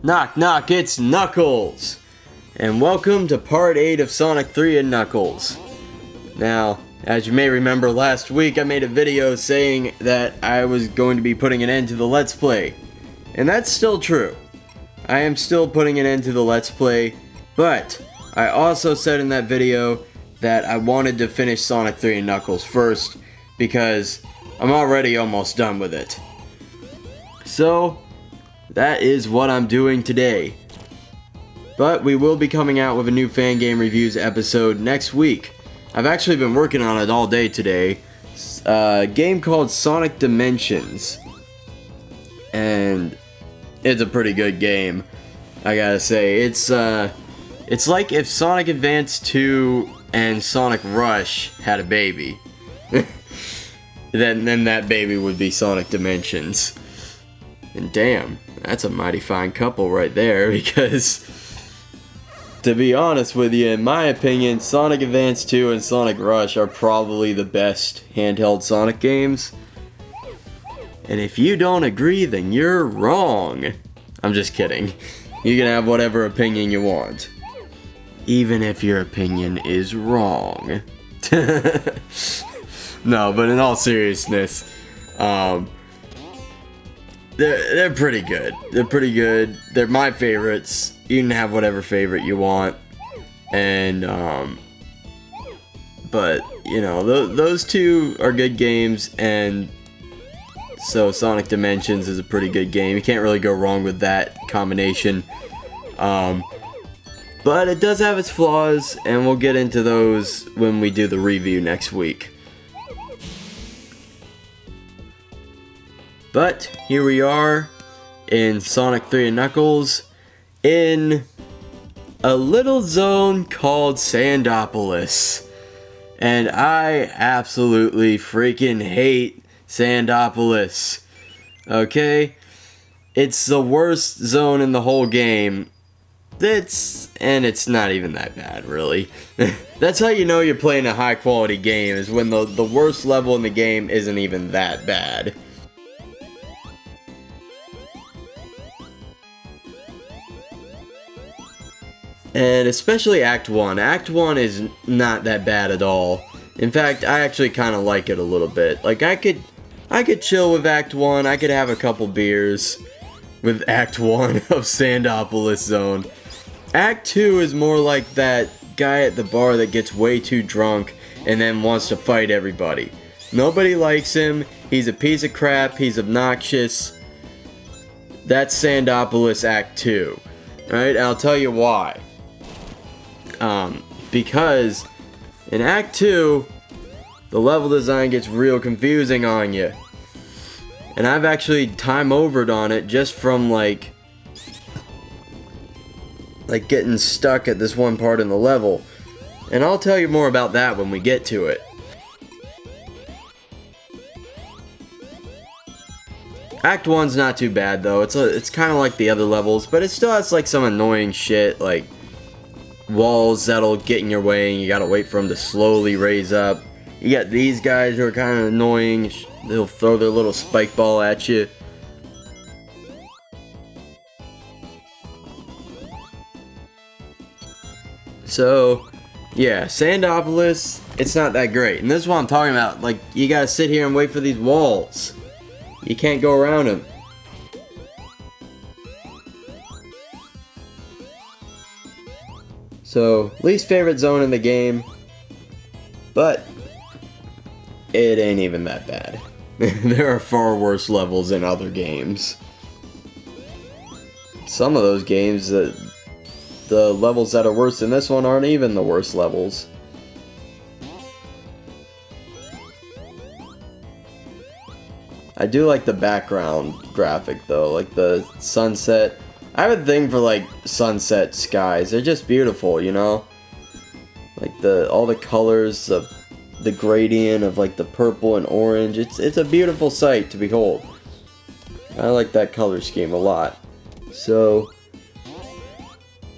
Knock knock, it's Knuckles! And welcome to part 8 of Sonic 3 and Knuckles. Now, as you may remember last week, I made a video saying that I was going to be putting an end to the Let's Play. And that's still true. I am still putting an end to the Let's Play, but I also said in that video that I wanted to finish Sonic 3 and Knuckles first, because I'm already almost done with it. So, that is what I'm doing today. But we will be coming out with a new fan game reviews episode next week. I've actually been working on it all day today. It's a game called Sonic Dimensions. And it's a pretty good game, I gotta say. It's like if Sonic Advance 2 and Sonic Rush had a baby. then that baby would be Sonic Dimensions. And damn, that's a mighty fine couple right there, because to be honest with you, in my opinion, Sonic Advance 2 and Sonic Rush are probably the best handheld Sonic games. And if you don't agree, then you're wrong. I'm just kidding. You can have whatever opinion you want, even if your opinion is wrong. No, but in all seriousness, they're pretty good. They're pretty good. They're my favorites. You can have whatever favorite you want. And, but, you know, those two are good games, and so Sonic Dimensions is a pretty good game. You can't really go wrong with that combination. But it does have its flaws, and we'll get into those when we do the review next week. But here we are in Sonic 3 and Knuckles in a little zone called Sandopolis. And I absolutely freaking hate Sandopolis. Okay? It's the worst zone in the whole game. And it's not even that bad, really. That's how you know you're playing a high quality game, is when the worst level in the game isn't even that bad. And especially Act 1. Act 1 is not that bad at all. In fact, I actually kind of like it a little bit. Like, I could chill with Act 1. I could have a couple beers with Act 1 of Sandopolis Zone. Act 2 is more like that guy at the bar that gets way too drunk and then wants to fight everybody. Nobody likes him. He's a piece of crap. He's obnoxious. That's Sandopolis Act 2. Alright, I'll tell you why. Because in Act 2, the level design gets real confusing on you. And I've actually time-overed on it just from, like getting stuck at this one part in the level. And I'll tell you more about that when we get to it. Act 1's not too bad, though. It's kind of like the other levels, but it still has, like, some annoying shit, like walls that'll get in your way and you gotta wait for them to slowly raise up. You got these guys who are kind of annoying. They'll throw their little spike ball at you. So, yeah, Sandopolis, it's not that great. And this is what I'm talking about. Like, you gotta sit here and wait for these walls. You can't go around them. So, least favorite zone in the game, but it ain't even that bad. There are far worse levels in other games. Some of those games, the levels that are worse than this one aren't even the worst levels. I do like the background graphic though, like the sunset. I have a thing for, like, sunset skies. They're just beautiful, you know? Like, all the colors, the gradient of, like, the purple and orange. It's a beautiful sight to behold. I like that color scheme a lot. So,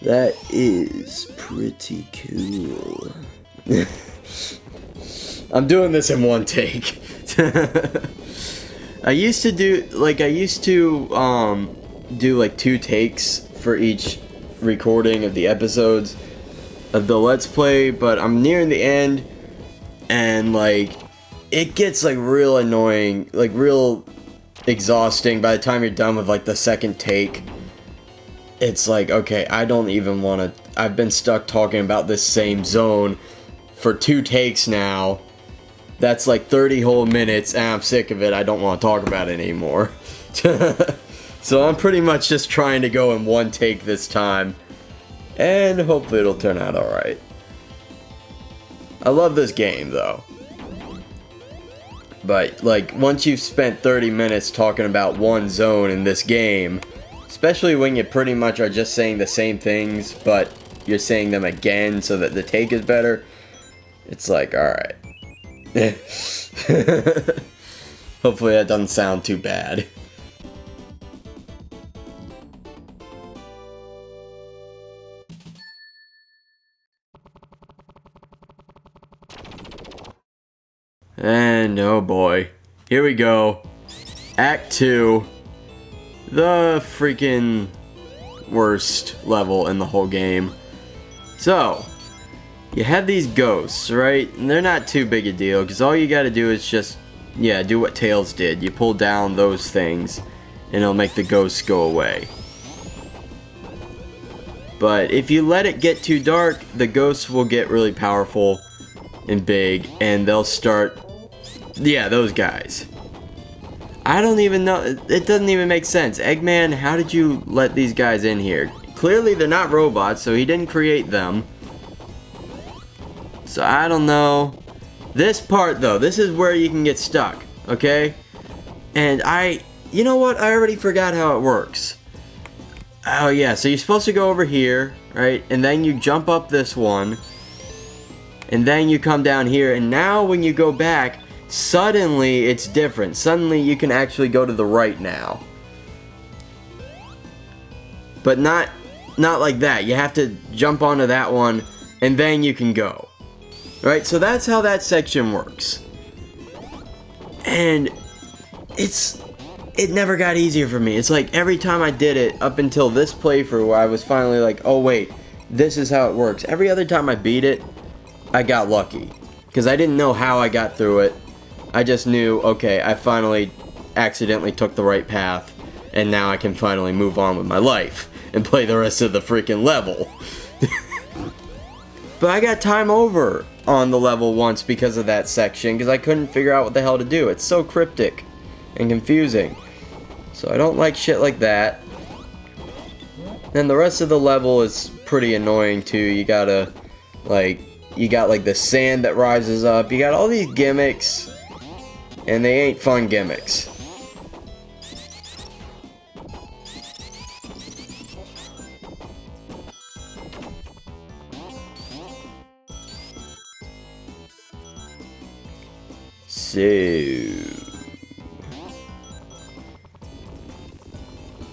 that is pretty cool. I'm doing this in one take. I used to do like 2 takes for each recording of the episodes of the Let's Play, but I'm nearing the end, and like it gets like real annoying, like real exhausting by the time you're done with like the second take. It's like, okay, I don't even want to. I've been stuck talking about this same zone for 2 takes now. That's like 30 whole minutes, and I'm sick of it. I don't want to talk about it anymore. So I'm pretty much just trying to go in 1 take this time, and hopefully it'll turn out alright. I love this game though. But like, once you've spent 30 minutes talking about one zone in this game, especially when you pretty much are just saying the same things, but you're saying them again so that the take is better, it's like, alright. Hopefully that doesn't sound too bad. And oh boy, here we go. Act 2. The freaking worst level in the whole game. So, you have these ghosts, right? And they're not too big a deal, because all you gotta do is just, yeah, do what Tails did. You pull down those things, and it'll make the ghosts go away. But if you let it get too dark, the ghosts will get really powerful and big, and they'll start, yeah, those guys. I don't even know, it doesn't even make sense. Eggman, how did you let these guys in here? Clearly they're not robots, so he didn't create them. So I don't know. This part though, this is where you can get stuck, okay? And you know what, I already forgot how it works. Oh yeah, so you're supposed to go over here, right? And then you jump up this one. And then you come down here, and now when you go back, suddenly it's different. Suddenly you can actually go to the right now. But not like that. You have to jump onto that one, and then you can go. Right? So that's how that section works. And it never got easier for me. It's like every time I did it, up until this playthrough, I was finally like, oh wait, this is how it works. Every other time I beat it, I got lucky. Because I didn't know how I got through it. I just knew, okay, I finally accidentally took the right path, and now I can finally move on with my life and play the rest of the freaking level. But I got time over on the level once because of that section, because I couldn't figure out what the hell to do. It's so cryptic and confusing. So I don't like shit like that. Then the rest of the level is pretty annoying too. You gotta, like, you got like the sand that rises up. You got all these gimmicks, and they ain't fun gimmicks. So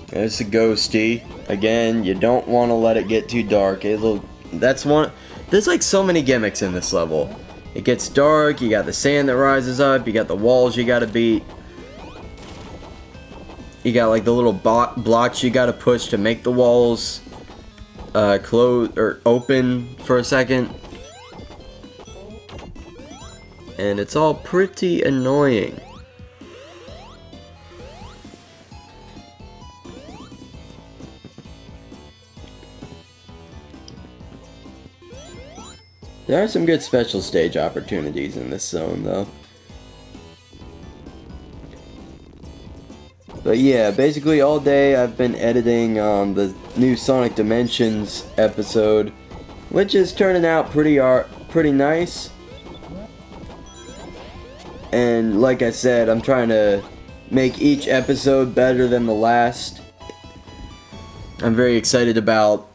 there's a ghosty. Again, you don't want to let it get too dark. There's like so many gimmicks in this level. It gets dark, you got the sand that rises up, you got the walls you gotta beat. You got like the little blocks you gotta push to make the walls close or open for a second. And it's all pretty annoying. There are some good special stage opportunities in this zone, though. But yeah, basically all day I've been editing the new Sonic Dimensions episode, which is turning out pretty nice. And like I said, I'm trying to make each episode better than the last. I'm very excited about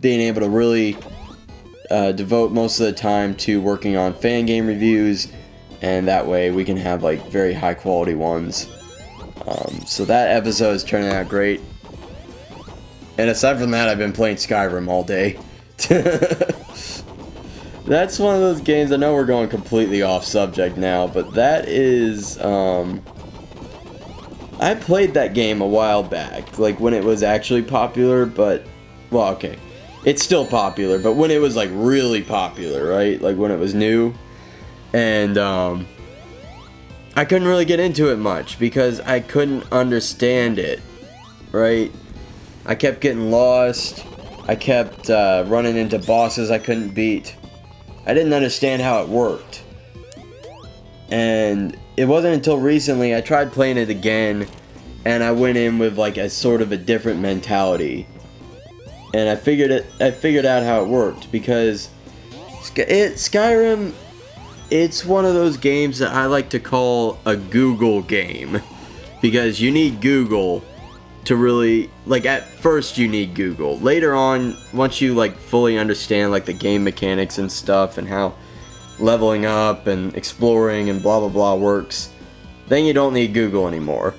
being able to really devote most of the time to working on fan game reviews, and that way we can have like very high quality ones. So that episode is turning out great. And aside from that, I've been playing Skyrim all day. That's one of those games, I know we're going completely off subject now, but that is I played that game a while back, like when it was actually popular, but, well, okay. It's still popular, but when it was like really popular, right? Like when it was new. And I couldn't really get into it much because I couldn't understand it, right? I kept getting lost. I kept running into bosses I couldn't beat. I didn't understand how it worked. And it wasn't until recently I tried playing it again, and I went in with like a sort of a different mentality. And I figured out how it worked, because Skyrim, it's one of those games that I like to call a Google game, because you need Google to really, like, at first you need Google. Later on, once you like fully understand like the game mechanics and stuff, and how leveling up and exploring and blah blah blah works, then you don't need Google anymore,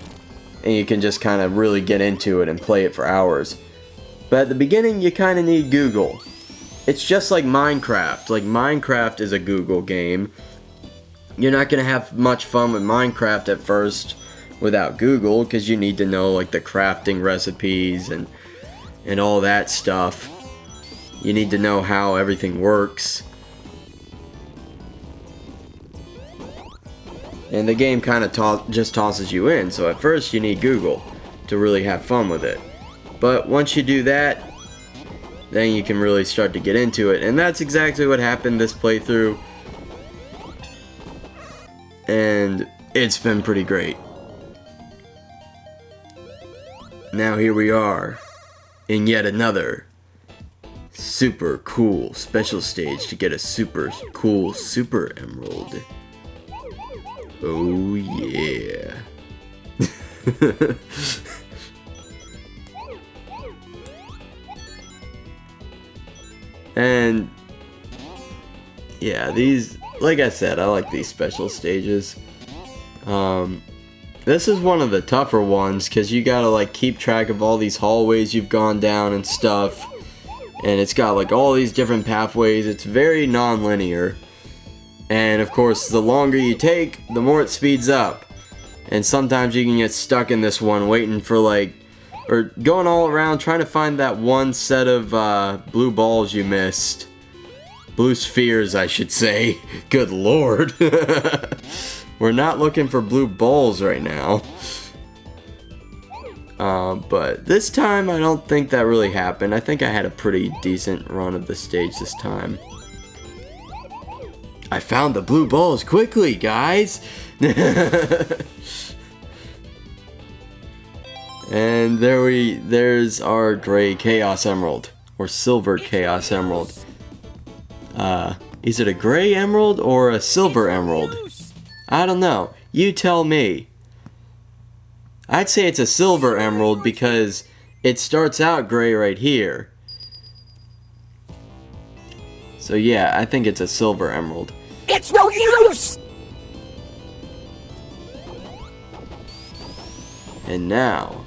and you can just kind of really get into it and play it for hours. But at the beginning, you kind of need Google. It's just like Minecraft. Like, Minecraft is a Google game. You're not going to have much fun with Minecraft at first without Google, because you need to know like the crafting recipes and all that stuff. You need to know how everything works. And the game kind of just tosses you in, so at first you need Google to really have fun with it. But once you do that, then you can really start to get into it. And that's exactly what happened this playthrough. And it's been pretty great. Now here we are in yet another super cool special stage to get a super cool super emerald. Oh yeah. And yeah, these, like I said, I like these special stages. This is one of the tougher ones, because you gotta like keep track of all these hallways you've gone down and stuff, and it's got like all these different pathways. It's very non-linear, and of course the longer you take, the more it speeds up. And sometimes you can get stuck in this one waiting for like, or going all around trying to find that one set of blue balls you missed. Blue spheres, I should say. Good lord. We're not looking for blue balls right now. But this time I don't think that really happened. I think I had a pretty decent run of the stage this time. I found the blue balls quickly, guys! And there's our gray Chaos Emerald, or silver Chaos Emerald. Is it a gray emerald or a silver emerald? I don't know. You tell me. I'd say it's a silver emerald because it starts out gray right here. So yeah, I think it's a silver emerald. It's no use! And now,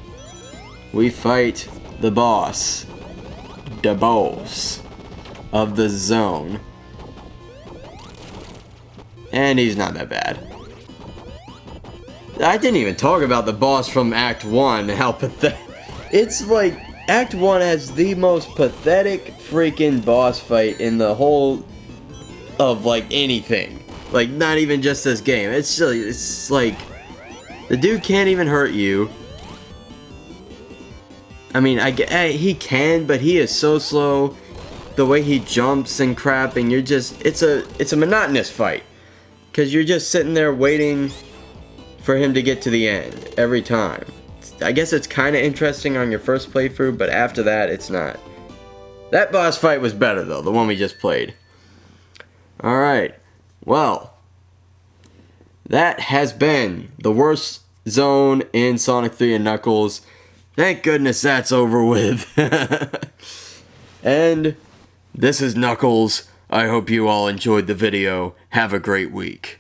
we fight the boss. The boss of the zone. And he's not that bad. I didn't even talk about the boss from Act 1, how pathetic. It's like, Act 1 has the most pathetic freaking boss fight in the whole of like anything. Like, not even just this game. It's like, the dude can't even hurt you. I mean, he can, but he is so slow. The way he jumps and crap, and you're just, it's a monotonous fight. Because you're just sitting there waiting for him to get to the end every time. I guess it's kind of interesting on your first playthrough, but after that, it's not. That boss fight was better, though, the one we just played. Alright, well, that has been the worst zone in Sonic 3 and Knuckles. Thank goodness that's over with. And this is Knuckles. I hope you all enjoyed the video. Have a great week.